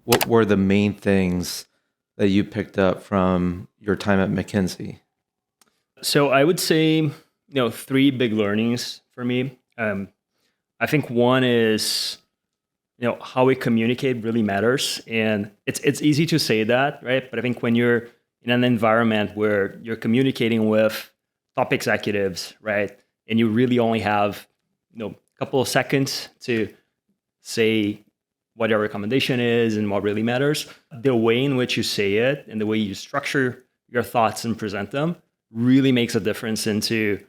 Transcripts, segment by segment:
What were the main things that you picked up from your time at McKinsey? So I would say, three big learnings for me. I think one is, how we communicate really matters. And it's easy to say that, right? But I think when you're in an environment where you're communicating with top executives, right? And you really only have, a couple of seconds to say what your recommendation is and what really matters, the way in which you say it and the way you structure your thoughts and present them really makes a difference into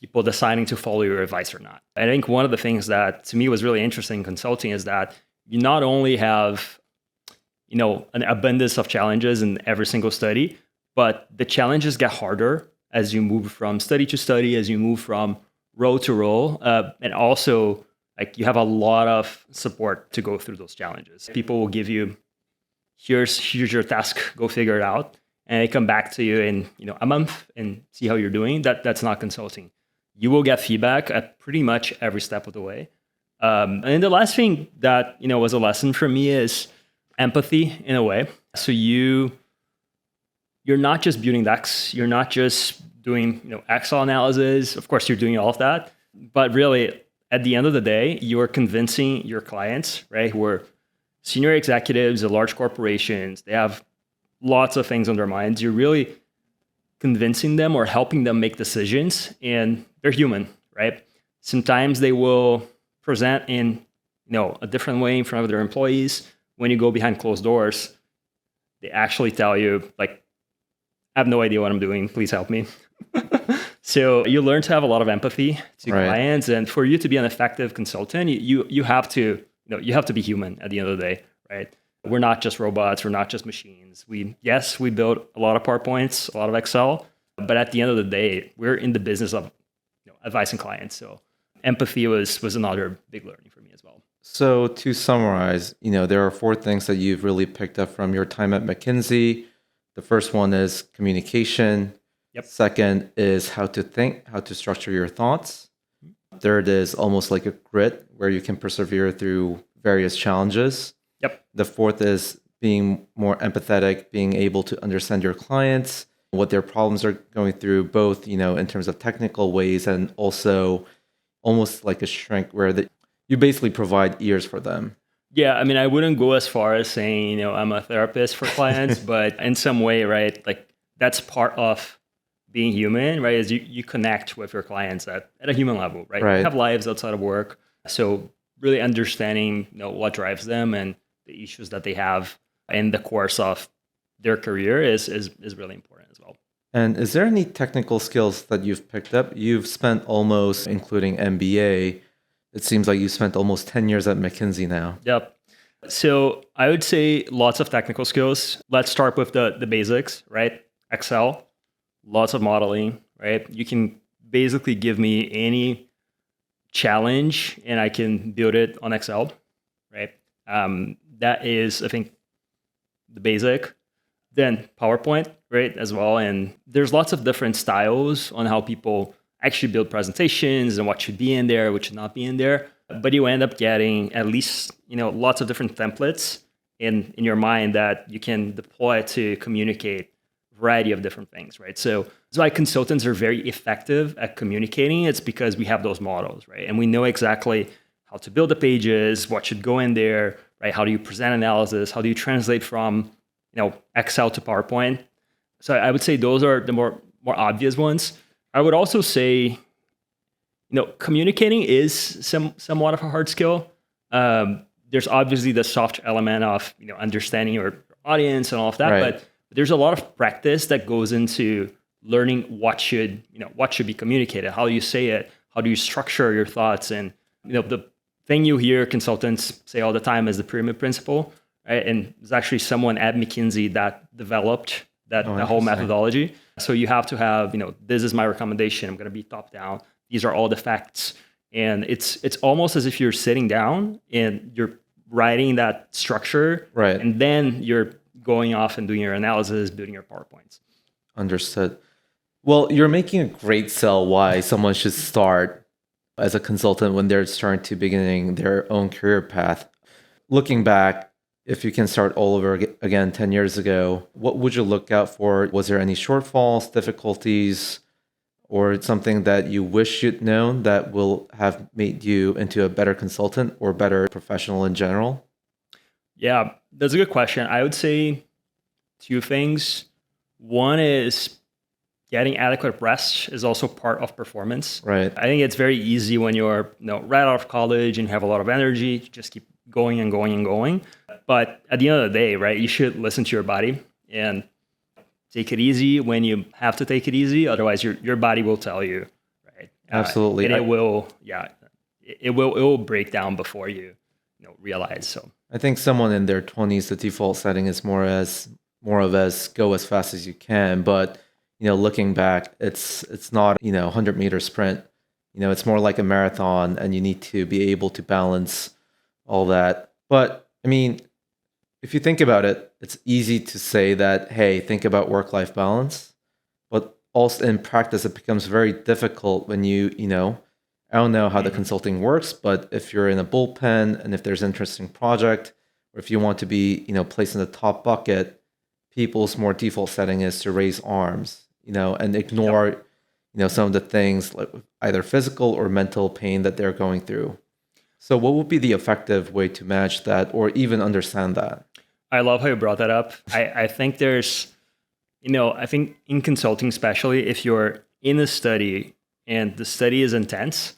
people deciding to follow your advice or not. I think one of the things that to me was really interesting in consulting is that you not only have an abundance of challenges in every single study, but the challenges get harder as you move from study to study, as you move from role to role, and also like you have a lot of support to go through those challenges. People will give you, here's your task, go figure it out. And they come back to you in a month and see how you're doing. That's not consulting. You will get feedback at pretty much every step of the way. And the last thing that was a lesson for me is empathy in a way. So you're not just building decks. You're not just doing Excel analysis. Of course, you're doing all of that. But really, at the end of the day, you're convincing your clients, right, who are senior executives at large corporations. They have lots of things on their minds. You're really convincing them or helping them make decisions, and they're human, right? Sometimes they will present in a different way in front of their employees. When you go behind closed doors, they actually tell you, like, I have no idea what I'm doing. Please help me. So you learn to have a lot of empathy to clients, and for you to be an effective consultant, you have to be human at the end of the day, right? We're not just robots. We're not just machines. We build a lot of PowerPoints, a lot of Excel, but at the end of the day, we're in the business of advising clients. So empathy was another big learning for me as well. So to summarize, there are four things that you've really picked up from your time at McKinsey. The first one is communication. Yep. Second is how to think, how to structure your thoughts. Third is almost like a grit where you can persevere through various challenges. Yep. The fourth is being more empathetic, being able to understand your clients, what their problems are going through, both, in terms of technical ways and also almost like a shrink where you basically provide ears for them. Yeah, I mean, I wouldn't go as far as saying, I'm a therapist for clients, but in some way, right, like that's part of being human, right, is you connect with your clients at a human level, right? Right. You have lives outside of work. So really understanding, what drives them and the issues that they have in the course of their career is really important as well. And is there any technical skills that you've picked up? You've spent almost, including MBA, it seems like you spent almost 10 years at McKinsey now. Yep. So I would say lots of technical skills. Let's start with the basics, right? Excel, lots of modeling, right? You can basically give me any challenge and I can build it on Excel, right? That is, I think, the basic. Then PowerPoint, right, as well. And there's lots of different styles on how people actually build presentations and what should be in there, what should not be in there. But you end up getting at least, lots of different templates in your mind that you can deploy to communicate a variety of different things, right? So that's why consultants are very effective at communicating. It's because we have those models, right? And we know exactly how to build the pages, what should go in there, right? How do you present analysis? How do you translate from, Excel to PowerPoint? So I would say those are the more obvious ones. I would also say, communicating is somewhat of a hard skill. There's obviously the soft element of, understanding your audience and all of that, Right. but there's a lot of practice that goes into learning what should be communicated. How do you say it? How do you structure your thoughts? And, the thing you hear consultants say all the time is the pyramid principle, right? And there's actually someone at McKinsey that developed that whole methodology. So you have to have, this is my recommendation. I'm going to be top down. These are all the facts. And it's almost as if you're sitting down and you're writing that structure. Right. And then you're going off and doing your analysis, building your PowerPoints. Understood. Well, you're making a great sell why someone should start as a consultant when they're starting to beginning their own career path. Looking back, if you can start all over again 10 years ago, what would you look out for? Was there any shortfalls, difficulties, or something that you wish you'd known that will have made you into a better consultant or better professional in general? Yeah, that's a good question. I would say two things. One is getting adequate rest is also part of performance. Right. I think it's very easy when you're right out of college and have a lot of energy to just keep going and going and going. But at the end of the day, right, you should listen to your body and take it easy when you have to take it easy. Otherwise, your body will tell you, right? Absolutely. And it will break down before you realize. So I think someone in their 20s, the default setting is more of as go as fast as you can. But looking back, it's not 100-meter sprint. It's more like a marathon, and you need to be able to balance all that. But I mean, if you think about it, it's easy to say that, hey, think about work-life balance. But also in practice, it becomes very difficult when I don't know how the consulting works, but if you're in a bullpen and if there's an interesting project, or if you want to be, placed in the top bucket, people's more default setting is to raise arms, and ignore, some of the things like either physical or mental pain that they're going through. So what would be the effective way to manage that or even understand that? I love how you brought that up. I think there's, I think in consulting, especially if you're in a study and the study is intense,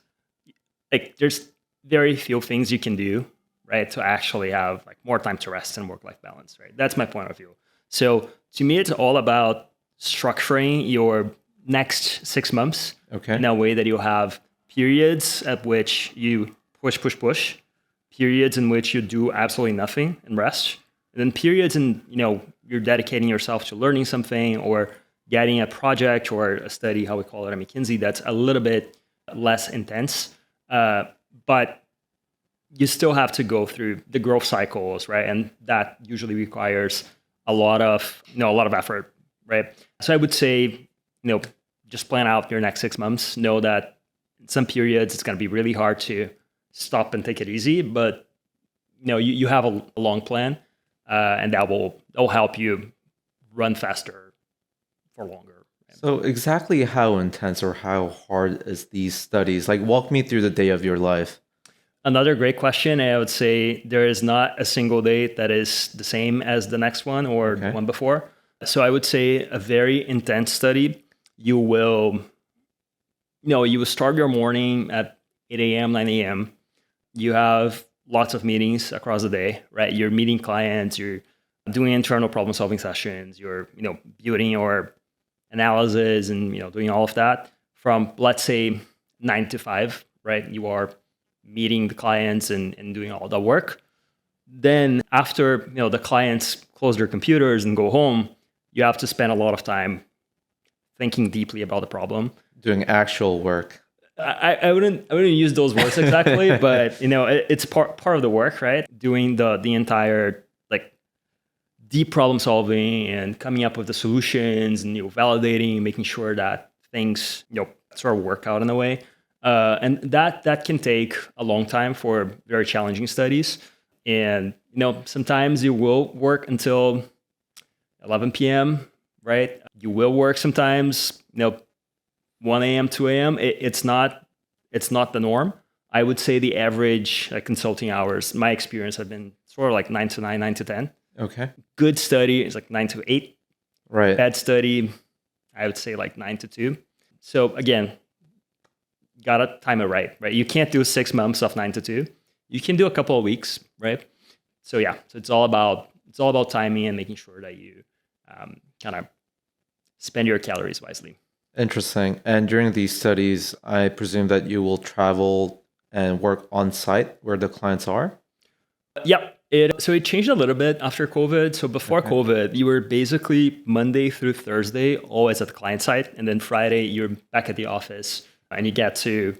like there's very few things you can do, right, to actually have like more time to rest and work-life balance, right? That's my point of view. So to me, it's all about structuring your next 6 months in a way that you have periods at which you push, periods in which you do absolutely nothing and rest, and then periods in, you're dedicating yourself to learning something or getting a project or a study, how we call it at McKinsey, that's a little bit less intense. But you still have to go through the growth cycles, right? And that usually requires a lot of effort, right? So I would say, just plan out your next 6 months. Know that in some periods it's going to be really hard to stop and take it easy, but you have a long plan, and that will help you run faster for longer. So exactly how intense or how hard is these studies? Like, walk me through the day of your life. Another great question. I would say there is not a single day that is the same as the next one or the one before. So I would say a very intense study, you will start your morning at 8 a.m., 9 a.m. You have lots of meetings across the day, right? You're meeting clients, you're doing internal problem solving sessions, you're, building your analysis and, doing all of that from, let's say, 9 to 5, right? You are meeting the clients and doing all the work. Then after, the clients close their computers and go home, you have to spend a lot of time thinking deeply about the problem. Doing actual work. I wouldn't use those words exactly, but it's part of the work, right? Doing the entire like deep problem solving and coming up with the solutions and validating, making sure that things sort of work out in a way, and that can take a long time for very challenging studies. And sometimes you will work until 11 p.m. right? You will work sometimes 1 a.m., 2 a.m. It's not the norm. I would say the average consulting hours, my experience, have been sort of like 9 to 9, 9 to 10. Okay. Good study is like 9 to 8. Right. Bad study, I would say like 9 to 2. So again, gotta time it right? You can't do 6 months of 9 to 2. You can do a couple of weeks, right? So yeah, so it's all about timing and making sure that you kind of spend your calories wisely. Interesting. And during these studies, I presume that you will travel and work on site where the clients are? Yep. So it changed a little bit after COVID. So before COVID, you were basically Monday through Thursday always at the client site. And then Friday, you're back at the office and you get to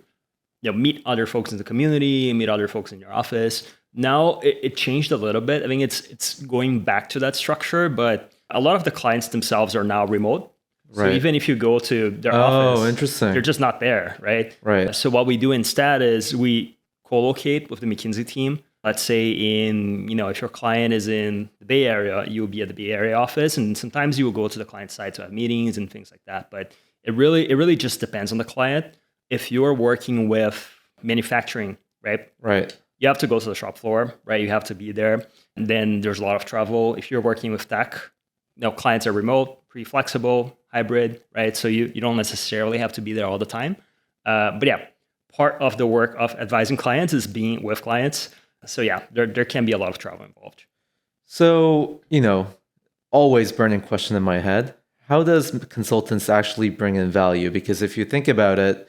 meet other folks in the community, meet other folks in your office. Now it changed a little bit. I think it's going back to that structure, but a lot of the clients themselves are now remote. So even if you go to their office, interesting, you're just not there, right? Right. So what we do instead is we co-locate with the McKinsey team. Let's say if your client is in the Bay Area, you'll be at the Bay Area office, and sometimes you will go to the client side to have meetings and things like that. But it really just depends on the client. If you're working with manufacturing, right? Right. You have to go to the shop floor, right? You have to be there. And then there's a lot of travel. If you're working with tech, clients are remote, pretty flexible, hybrid, right? So you don't necessarily have to be there all the time. But yeah, part of the work of advising clients is being with clients. So yeah, there can be a lot of travel involved. So, always burning question in my head. How does consultants actually bring in value? Because if you think about it,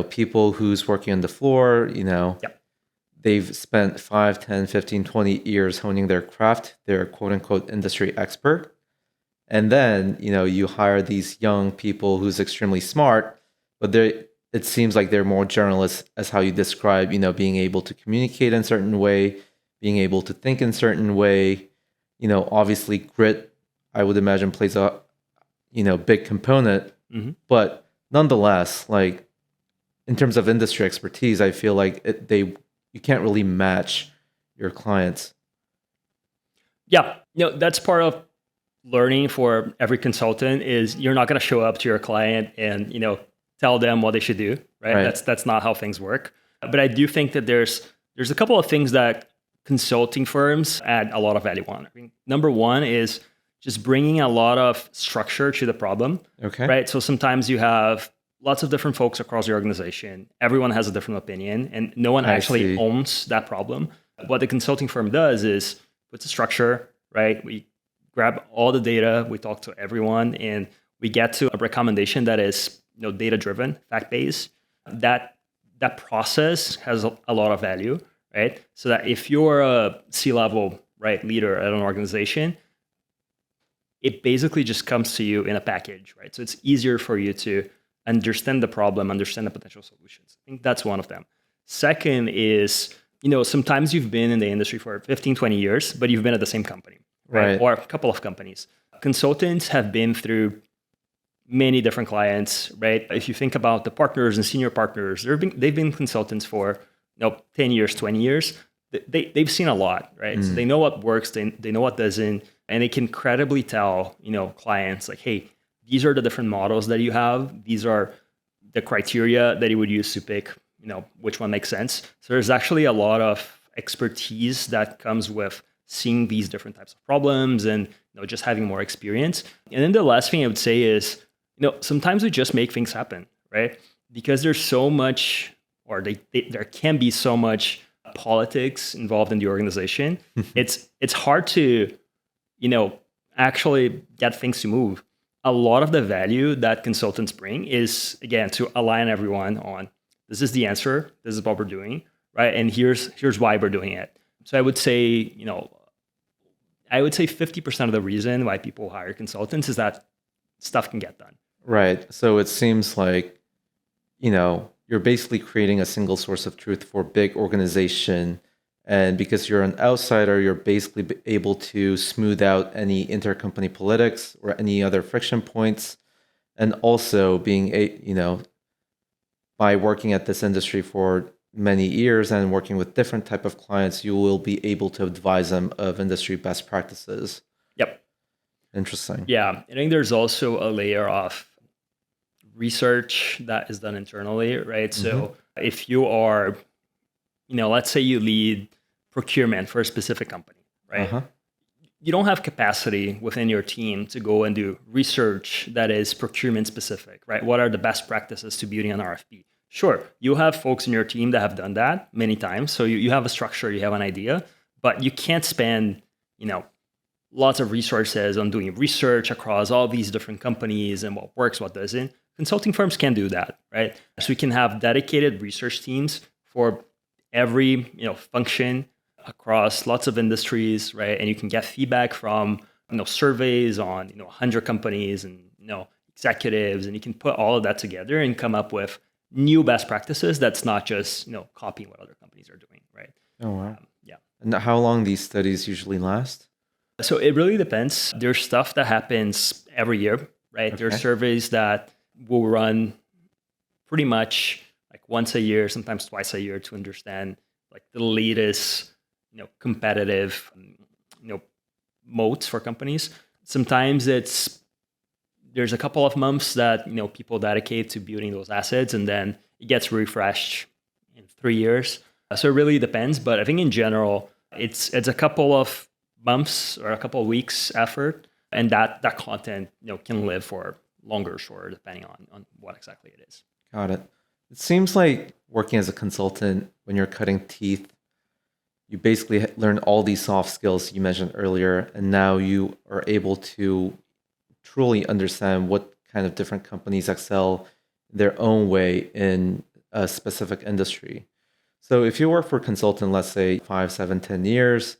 people who's working on the floor, Yep. they've spent 5, 10, 15, 20 years honing their craft. They're quote unquote industry expert. And then, you hire these young people who's extremely smart, but it seems like they're more generalists as how you describe, being able to communicate in a certain way, being able to think in a certain way. Obviously grit, I would imagine, plays a, big component. Mm-hmm. But nonetheless, like in terms of industry expertise, I feel like you can't really match your clients. Yeah, that's part of learning for every consultant is you're not going to show up to your client and, tell them what they should do, right? That's not how things work. But I do think that there's a couple of things that consulting firms add a lot of value on. I mean, number one is just bringing a lot of structure to the problem, Okay. right? So sometimes you have lots of different folks across the organization. Everyone has a different opinion, and no one actually owns that problem. What the consulting firm does is puts a structure, right? We grab all the data, we talk to everyone, and we get to a recommendation that is data-driven, fact-based. That process has a lot of value, right? So that if you're a C-level leader at an organization, it basically just comes to you in a package, right? So it's easier for you to understand the problem, understand the potential solutions. I think that's one of them. Second is, sometimes you've been in the industry for 15, 20 years, but you've been at the same company, right? Or a couple of companies. Consultants have been through many different clients, right? If you think about the partners and senior partners, they've been consultants for 10 years, 20 years. They've seen a lot, right? So they know what works, they know what doesn't, and they can credibly tell, clients like, hey, these are the different models that you have. These are the criteria that you would use to pick, which one makes sense. So there's actually a lot of expertise that comes with seeing these different types of problems and just having more experience. And then the last thing I would say is, sometimes we just make things happen, right? Because there's so much, or there can be so much politics involved in the organization. It's hard to, actually get things to move. A lot of the value that consultants bring is, again, to align everyone on this is the answer, this is what we're doing, right? And here's why we're doing it. So I would say 50% of the reason why people hire consultants is that stuff can get done. Right. So it seems like, you're basically creating a single source of truth for a big organization. And because you're an outsider, you're basically able to smooth out any intercompany politics or any other friction points. And also by working at this industry for many years and working with different type of clients, you will be able to advise them of industry best practices. Yep. Interesting. Yeah. I think there's also a layer of research that is done internally, right? Mm-hmm. So if you are, let's say you lead procurement for a specific company, right? Uh-huh. You don't have capacity within your team to go and do research that is procurement specific, right? What are the best practices to building an RFP? Sure, you have folks in your team that have done that many times. So you have a structure, you have an idea, but you can't spend, lots of resources on doing research across all these different companies and what works, what doesn't. Consulting firms can do that, right? So we can have dedicated research teams for every, function across lots of industries, right? And you can get feedback from, surveys on, 100 companies and, executives, and you can put all of that together and come up with new best practices that's not just, copying what other companies are doing, right? Oh, wow. Yeah. And how long these studies usually last? So it really depends. There's stuff that happens every year, right? Okay. There's surveys that will run pretty much like once a year, sometimes twice a year to understand like the latest, competitive moats for companies. Sometimes there's a couple of months that people dedicate to building those assets, and then it gets refreshed in 3 years. So it really depends, but I think in general it's a couple of months or a couple of weeks effort, and that content can live for longer or shorter depending on what exactly it is. Got it. It seems like working as a consultant, when you're cutting teeth, you basically learn all these soft skills you mentioned earlier, and now you are able to truly understand what kind of different companies excel their own way in a specific industry. So if you work for a consultant, let's say 5, 7, 10 years,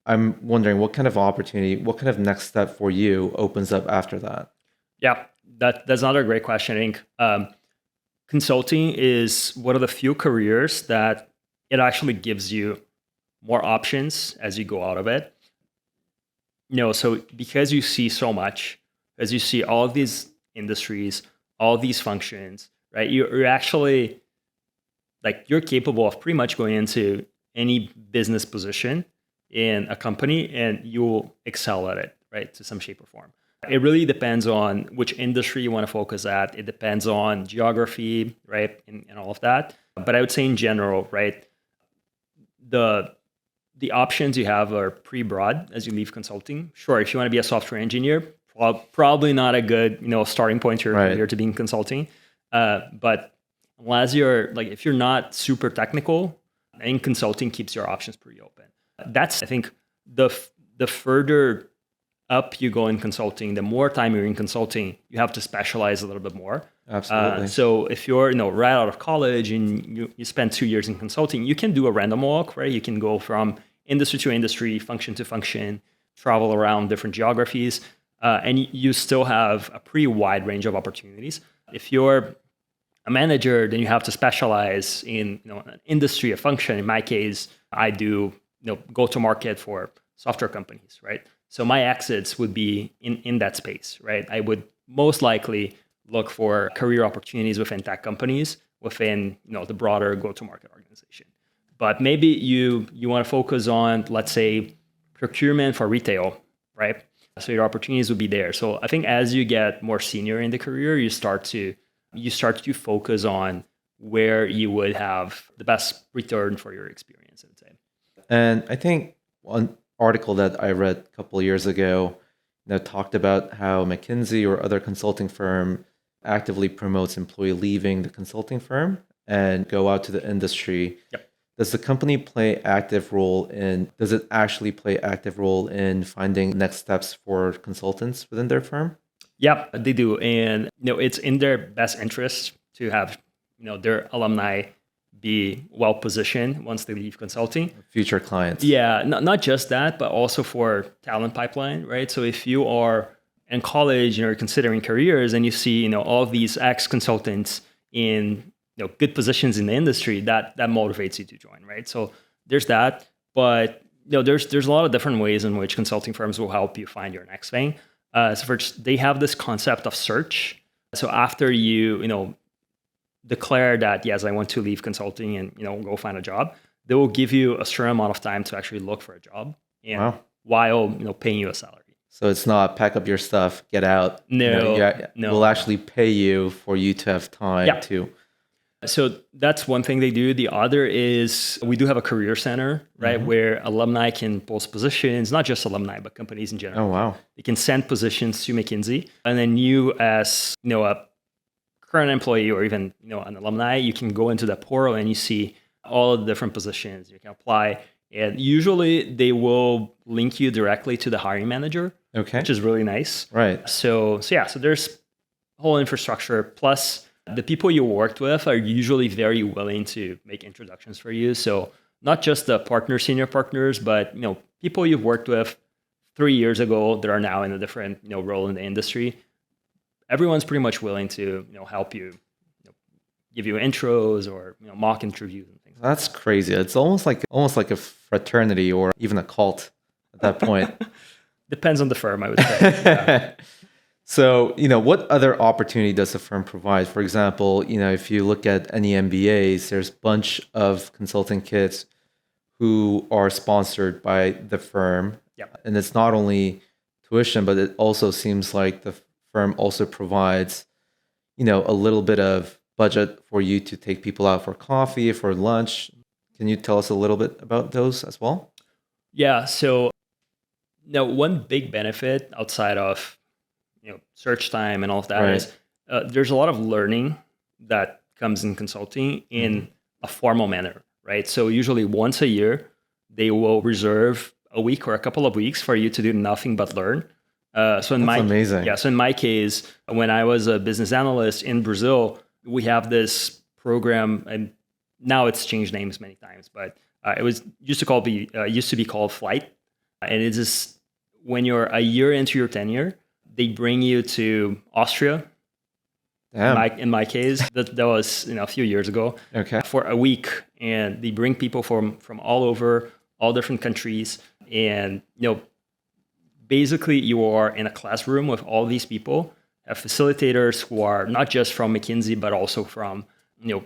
I'm wondering what kind of opportunity, what kind of next step for you opens up after that? Yeah, that's another great question. I think consulting is one of the few careers that it actually gives you more options as you go out of it. So because you see so much, as you see all of these industries, all these functions, right? You're actually you're capable of pretty much going into any business position in a company and you'll excel at it, right? To some shape or form. It really depends on which industry you want to focus at. It depends on geography, right? And all of that. But I would say in general, right? The options you have are pretty broad as you leave consulting. Sure, if you want to be a software engineer, probably not a good starting point to your career to be in consulting. But unless you're if you're not super technical, I think consulting keeps your options pretty open. That's I think the further up you go in consulting, the more time you're in consulting, you have to specialize a little bit more. Absolutely. So if you're right out of college and you spend 2 years in consulting, you can do a random walk, right? You can go from industry to industry, function to function, travel around different geographies, and you still have a pretty wide range of opportunities. If you're a manager, then you have to specialize in an industry, a function. In my case, I do go to market for software companies, right? So my exits would be in that space, right? I would most likely look for career opportunities within tech companies, within the broader go-to-market organization. But maybe you want to focus on, let's say, procurement for retail, right? So your opportunities would be there. So I think as you get more senior in the career, you start to focus on where you would have the best return for your experience, I would say. And I think one article that I read a couple of years ago talked about how McKinsey or other consulting firm actively promotes employee leaving the consulting firm and go out to the industry. Yep. Does it actually play active role in finding next steps for consultants within their firm? Yeah, they do. And it's in their best interest to have their alumni be well positioned once they leave consulting. Future clients. Yeah, not just that, but also for talent pipeline, right? So if you are in college, you're considering careers, and you see all of these ex-consultants in good positions in the industry, that motivates you to join, right? So there's that, but there's a lot of different ways in which consulting firms will help you find your next thing. So first, they have this concept of search. So after you declare that, yes, I want to leave consulting and go find a job, they will give you a certain amount of time to actually look for a job, and while paying you a salary. So it's not pack up your stuff, get out. No. We'll actually pay you for you to have time to. So that's one thing they do. The other is we do have a career center, right, where alumni can post positions, not just alumni, but companies in general. Oh, wow. They can send positions to McKinsey, and then you as a current employee or even an alumni, you can go into that portal and you see all the different positions you can apply. And usually they will link you directly to the hiring manager, which is really nice. Right. So there's whole infrastructure. Plus, the people you worked with are usually very willing to make introductions for you. So not just the senior partners, but people you've worked with 3 years ago that are now in a different role in the industry. Everyone's pretty much willing to help you, give you intros or mock interviews and things. That's crazy. It's almost like a fraternity or even a cult at that point. Depends on the firm, I would say. Yeah. So, what other opportunity does the firm provide? For example, if you look at any MBAs, there's a bunch of consulting kids who are sponsored by the firm. Yep. And it's not only tuition, but it also seems like the firm also provides, a little bit of budget for you to take people out for coffee, for lunch. Can you tell us a little bit about those as well? Yeah. So now one big benefit outside of search time and all of that Right. is there's a lot of learning that comes in consulting in a formal manner, right? So usually once a year, they will reserve a week or a couple of weeks for you to do nothing but learn. So in That's amazing. So in my case, when I was a business analyst in Brazil, we have this program, and now it's changed names many times, but it was used to be called Flight, and it's just when you're a year into your tenure, they bring you to Austria. Damn. In my case, that was a few years ago. Okay. For a week, and they bring people from all over, all different countries, and basically you are in a classroom with all these people, have facilitators who are not just from McKinsey but also from the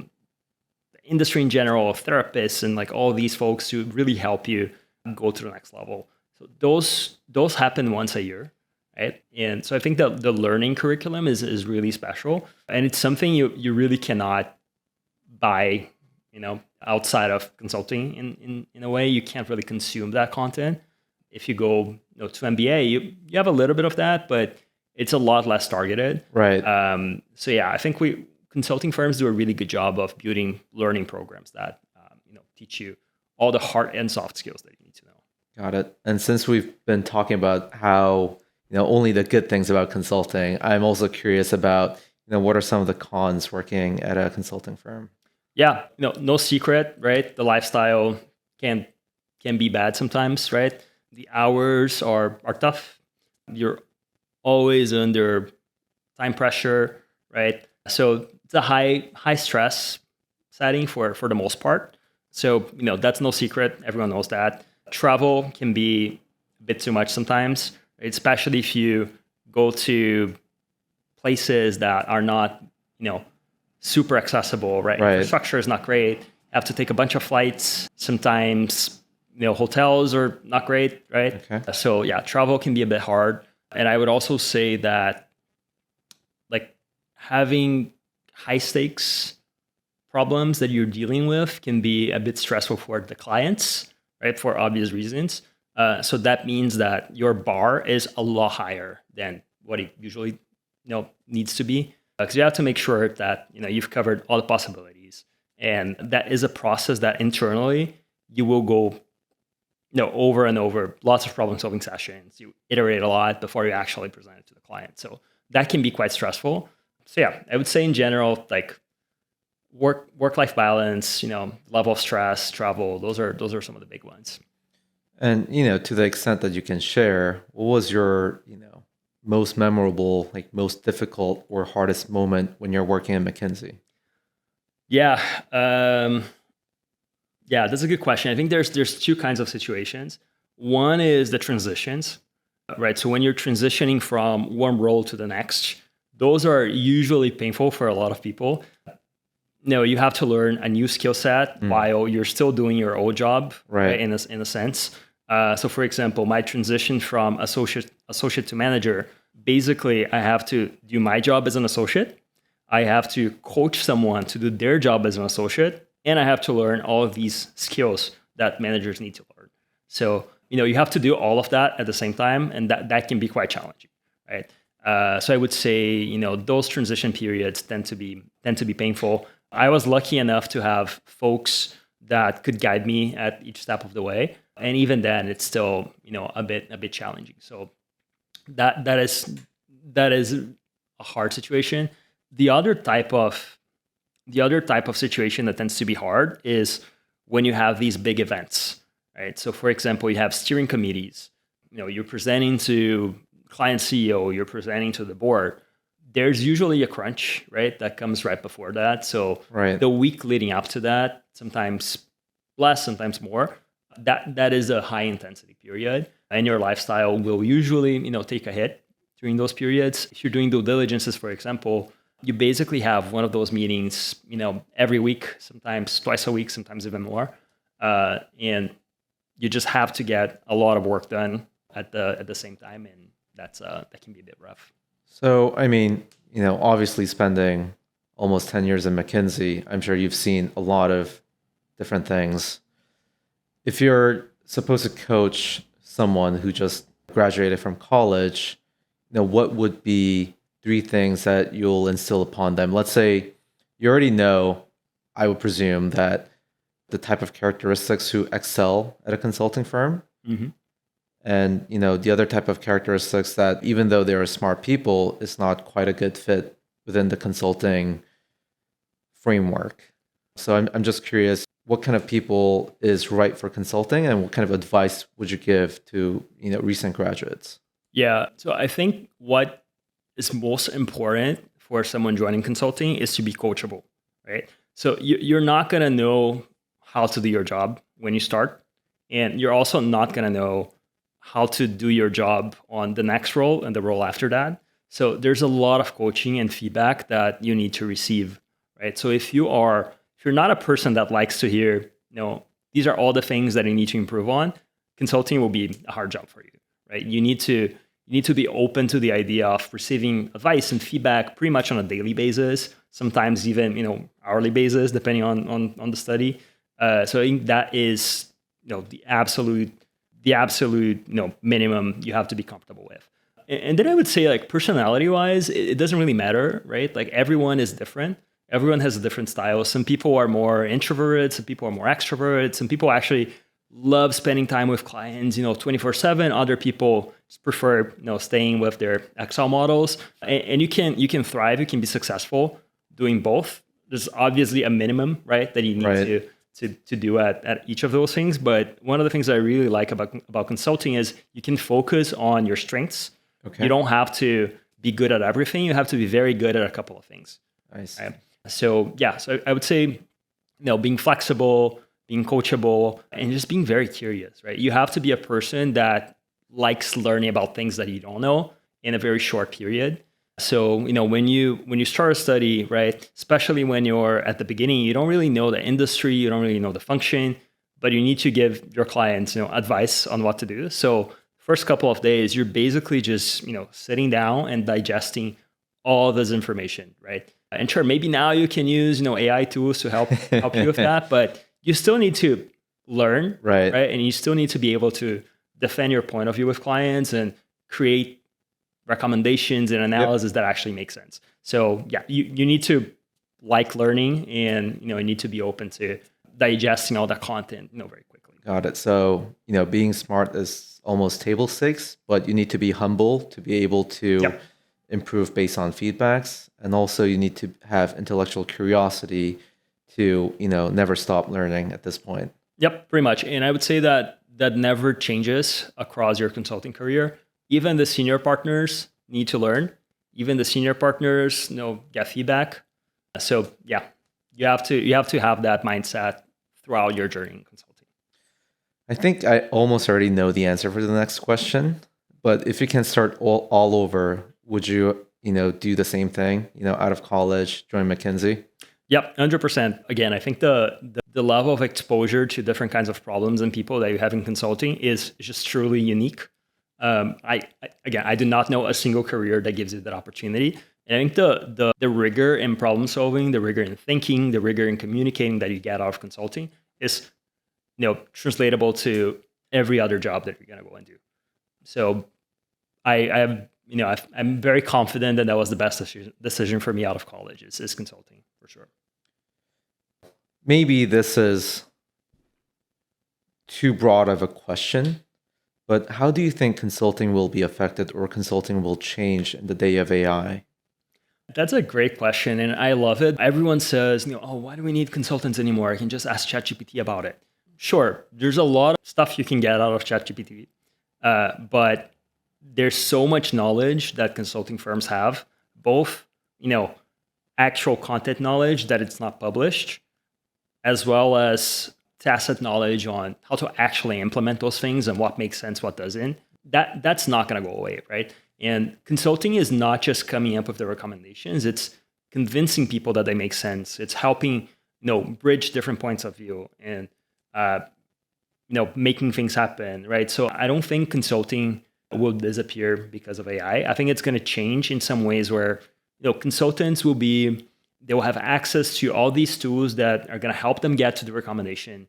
industry in general, therapists, and like all these folks who really help you go to the next level. So those happen once a year. Right? And so I think that the learning curriculum is really special, and it's something you really cannot buy, outside of consulting. In a way, you can't really consume that content. If you go to MBA, you have a little bit of that, but it's a lot less targeted. Right. So yeah, I think consulting firms do a really good job of building learning programs that teach you all the hard and soft skills that you need to know. Got it. And since we've been talking about how only the good things about consulting, I'm also curious about what are some of the cons working at a consulting firm? Yeah, no secret, right? The lifestyle can be bad sometimes, right? The hours are tough. You're always under time pressure, right? So it's a high stress setting for the most part. So that's no secret. Everyone knows that. Travel can be a bit too much sometimes, right? Especially if you go to places that are not super accessible, right? Right. Infrastructure is not great. You have to take a bunch of flights. Sometimes hotels are not great, right? Okay. So yeah, travel can be a bit hard. And I would also say that like having high stakes problems that you're dealing with can be a bit stressful for the clients, right? For obvious reasons. So that means that your bar is a lot higher than what it usually needs to be, because you have to make sure that you've covered all the possibilities, and that is a process that internally you will go over and over, lots of problem solving sessions. You iterate a lot before you actually present it to the client. So that can be quite stressful. So yeah, I would say in general, like work-life balance, level of stress, travel, those are some of the big ones. And to the extent that you can share, what was your most memorable, like most difficult or hardest moment when you're working at McKinsey? Yeah. Yeah, that's a good question. I think there's two kinds of situations. One is the transitions, right? So when you're transitioning from one role to the next, those are usually painful for a lot of people. You have to learn a new skill set while you're still doing your old job, right? In a sense. So for example, my transition from associate to manager, basically I have to do my job as an associate. I have to coach someone to do their job as an associate. And I have to learn all of these skills that managers need to learn. So, you have to do all of that at the same time, and that can be quite challenging, right? So I would say, those transition periods tend to be painful. I was lucky enough to have folks that could guide me at each step of the way, and even then, it's still, a bit challenging. So that is a hard situation. The other type of situation that tends to be hard is when you have these big events, right? So for example, you have steering committees, you're presenting to client CEO, you're presenting to the board. There's usually a crunch, right? That comes right before that. So the week leading up to that, sometimes less, sometimes more, that is a high intensity period. And your lifestyle will usually, take a hit during those periods. If you're doing due diligences, for example, you basically have one of those meetings, every week, sometimes twice a week, sometimes even more. And you just have to get a lot of work done at the same time, and that can be a bit rough. So, I mean, obviously spending almost 10 years in McKinsey, I'm sure you've seen a lot of different things. If you're supposed to coach someone who just graduated from college, what would be 3 things that you'll instill upon them? Let's say you already know, I would presume, that the type of characteristics who excel at a consulting firm. Mm-hmm. And, the other type of characteristics that even though they're smart people, it's not quite a good fit within the consulting framework. So I'm just curious, what kind of people is right for consulting, and what kind of advice would you give to, recent graduates? Yeah. So I think what is most important for someone joining consulting is to be coachable, right? So you're not going to know how to do your job when you start, and you're also not going to know how to do your job on the next role and the role after that. So there's a lot of coaching and feedback that you need to receive, right? So if you're not a person that likes to hear, these are all the things that you need to improve on, consulting will be a hard job for you, right? You need to be open to the idea of receiving advice and feedback pretty much on a daily basis, sometimes even hourly basis, depending on the study. So I think that is the absolute minimum you have to be comfortable with. And then I would say, like, personality wise, it doesn't really matter, right? Like, everyone is different. Everyone has a different style. Some people are more introverted, some people are more extroverted, some people actually love spending time with clients 24/7. Other people prefer staying with their Excel models. And you can thrive, you can be successful doing both. There's obviously a minimum, right, that you need to do at each of those things. But one of the things I really like about consulting is you can focus on your strengths. Okay. You don't have to be good at everything. You have to be very good at a couple of things. Nice. Right? So I would say, being flexible, being coachable, and just being very curious, right? You have to be a person that likes learning about things that you don't know in a very short period. So, when you start a study, right, especially when you're at the beginning, you don't really know the industry, you don't really know the function, but you need to give your clients, advice on what to do. So first couple of days, you're basically just, sitting down and digesting all this information, right? And sure, maybe now you can use, AI tools to help you with that, but you still need to learn, right? And you still need to be able to defend your point of view with clients and create recommendations and analysis that actually make sense. So you need to like learning, and you need to be open to digesting all that content, very quickly. Got it. So being smart is almost table stakes, but you need to be humble to be able to improve based on feedbacks, and also you need to have intellectual curiosity to never stop learning at this point. Yep, pretty much. And I would say that never changes across your consulting career. Even the senior partners need to learn. Even the senior partners, get feedback. So you have to have that mindset throughout your journey in consulting. I think I almost already know the answer for the next question, but if you can start all over, would you do the same thing? Out of college, join McKinsey? Yep, 100%. Again, I think the level of exposure to different kinds of problems and people that you have in consulting is just truly unique. I do not know a single career that gives you that opportunity. And I think the rigor in problem solving, the rigor in thinking, the rigor in communicating that you get out of consulting is translatable to every other job that you're going to go and do. So I'm very confident that was the best decision for me out of college is consulting, for sure. Maybe this is too broad of a question, but how do you think consulting will be affected or consulting will change in the day of AI? That's a great question, and I love it. Everyone says, why do we need consultants anymore? I can just ask ChatGPT about it. Sure, there's a lot of stuff you can get out of ChatGPT, but there's so much knowledge that consulting firms have, both, actual content knowledge that it's not published, as well as tacit knowledge on how to actually implement those things and what makes sense, what doesn't. That's not going to go away, right? And consulting is not just coming up with the recommendations, it's convincing people that they make sense. It's helping, bridge different points of view and making things happen, right? So I don't think consulting will disappear because of AI. I think it's going to change in some ways where, consultants they'll have access to all these tools that are going to help them get to the recommendation,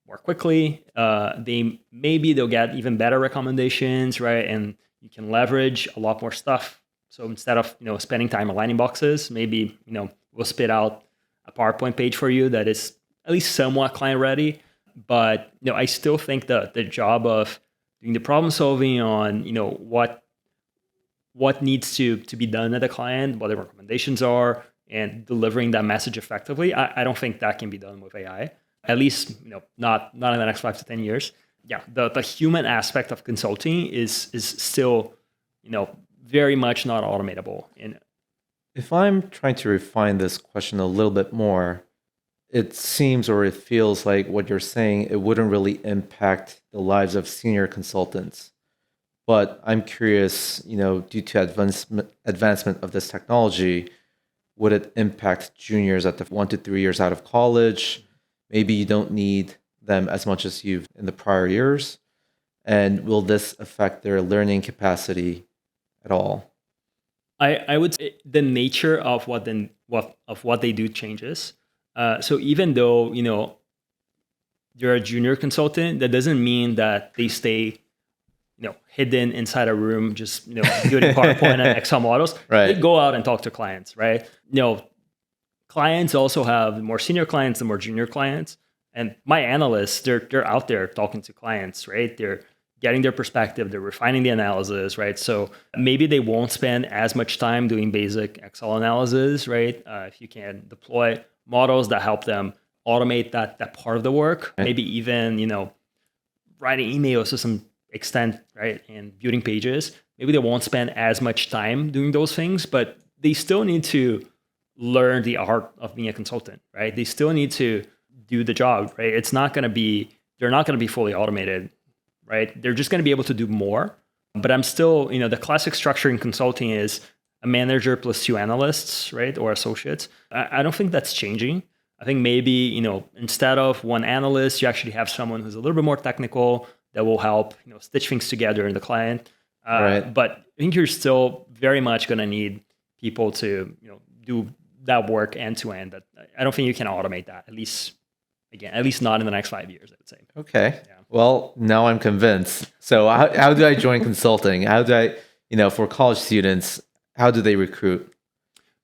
more quickly. They'll get even better recommendations, right? And you can leverage a lot more stuff. So instead of, spending time aligning boxes, maybe, we'll spit out a PowerPoint page for you that is at least somewhat client ready. But, I still think that the job of doing the problem solving on, what needs to be done at the client, what the recommendations are, and delivering that message effectively, I don't think that can be done with AI. At least, not in the next 5 to 10 years. Yeah, the human aspect of consulting is still, very much not automatable. And If I'm trying to refine this question a little bit more, it seems or it feels like what you're saying, it wouldn't really impact the lives of senior consultants. But I'm curious, due to advancement of this technology, would it impact juniors at the 1 to 3 years out of college? Maybe you don't need them as much as you've in the prior years. And will this affect their learning capacity at all? I would say the nature of what they do changes. So even though you're a junior consultant, that doesn't mean that they stay hidden inside a room just doing PowerPoint and Excel models. Right. They go out and talk to clients, right? Clients also have more senior clients and more junior clients. And my analysts, they're out there talking to clients, right? They're getting their perspective, they're refining the analysis, right? So maybe they won't spend as much time doing basic Excel analysis, right? If you can deploy models that help them automate that part of the work, right. Maybe even, writing emails to some extent, right? And building pages, maybe they won't spend as much time doing those things, but they still need to learn the art of being a consultant, right? They still need to do the job, right? They're not going to be fully automated, right? They're just going to be able to do more. But I'm still, the classic structure in consulting is a manager plus 2 analysts, right? Or associates. I don't think that's changing. I think maybe, instead of 1 analyst, you actually have someone who's a little bit more technical that will help, stitch things together in the client. Right. But I think you're still very much going to need people to, do that work end to end. But I don't think you can automate that, at least not in the next 5 years, I would say. Okay. Yeah. Well, now I'm convinced. So how do I join consulting? How do I, for college students, how do they recruit?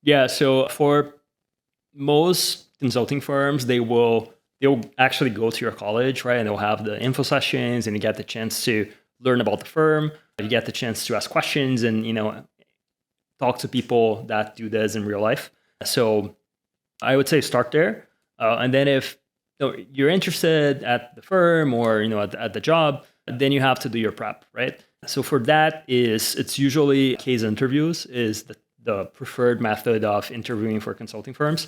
Yeah. So for most consulting firms, they'll actually go to your college, right? And they'll have the info sessions and you get the chance to learn about the firm. You get the chance to ask questions and, talk to people that do this in real life. So I would say start there. And then if you're interested at the firm or at the job, then you have to do your prep, right? So for that it's usually case interviews is the preferred method of interviewing for consulting firms.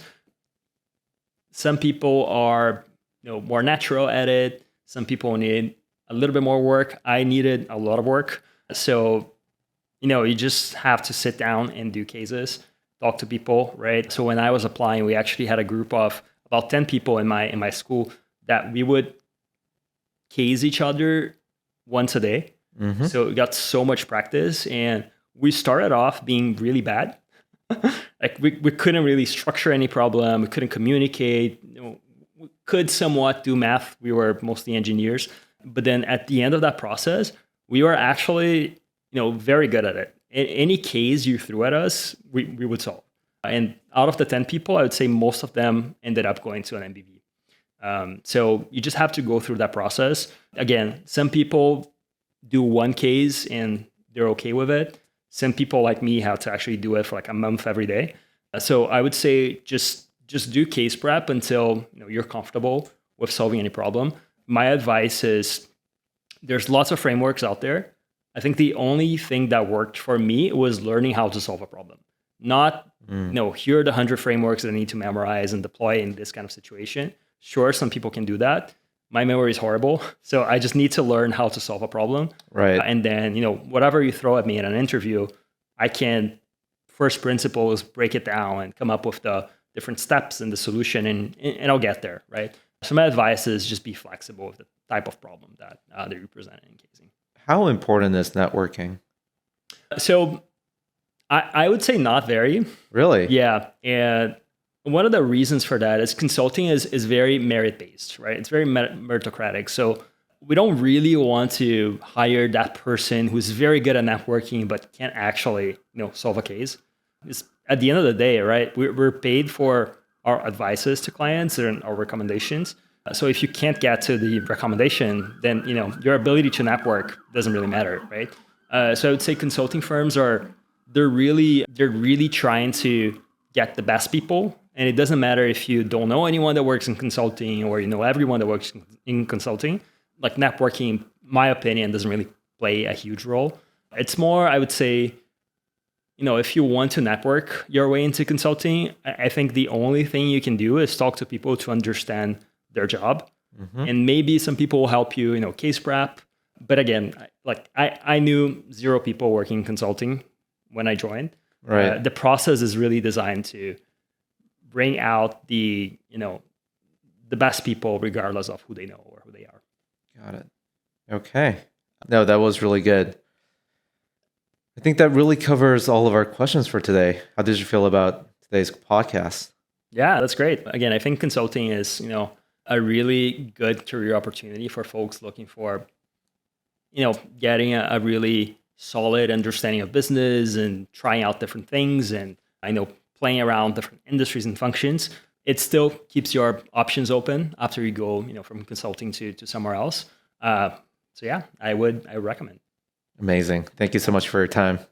Some people are more natural at it. Some people need a little bit more work. I needed a lot of work. So you just have to sit down and do cases, talk to people, right? So when I was applying, we actually had a group of about 10 people in my school that we would case each other once a day. Mm-hmm. So we got so much practice and we started off being really bad. Like we couldn't really structure any problem. We couldn't communicate. We could somewhat do math. We were mostly engineers. But then at the end of that process, we were actually, very good at it. Any case you threw at us, we would solve. And out of the 10 people, I would say most of them ended up going to an MBB. So you just have to go through that process. Again, some people do one case and they're okay with it. Some people like me have to actually do it for like a month every day. So I would say just do case prep until you're comfortable with solving any problem. My advice is there's lots of frameworks out there. I think the only thing that worked for me was learning how to solve a problem. Not, here are the 100 frameworks that I need to memorize and deploy in this kind of situation. Sure, some people can do that. My memory is horrible. So I just need to learn how to solve a problem. Right. And then, whatever you throw at me in an interview, I can first principles break it down and come up with the different steps and the solution and I'll get there, right? So my advice is just be flexible with the type of problem that you're presenting and casing. How important is networking? So I would say not very. Really? Yeah. And one of the reasons for that is consulting is very merit-based, right? It's very meritocratic. So we don't really want to hire that person who's very good at networking but can't actually, solve a case. It's, at the end of the day, right? We're paid for our advices to clients and our recommendations. So if you can't get to the recommendation, then your ability to network doesn't really matter, right? So I would say consulting firms they're really trying to get the best people. And it doesn't matter if you don't know anyone that works in consulting or you know everyone that works in consulting. Like networking, my opinion, doesn't really play a huge role. It's more, I would say, if you want to network your way into consulting, I think the only thing you can do is talk to people to understand their job. Mm-hmm. And maybe some people will help you, case prep. But again, I knew 0 people working in consulting when I joined. Right. The process is really designed to bring out the best people regardless of who they know or who they are. Got it. Okay. No, that was really good. I think that really covers all of our questions for today. How did you feel about today's podcast? Yeah, that's great. Again, I think consulting is, a really good career opportunity for folks looking for, getting a really solid understanding of business and trying out different things. And I know playing around different industries and functions, it still keeps your options open after you go, from consulting to somewhere else. So yeah, I would recommend. Amazing. Thank you so much for your time.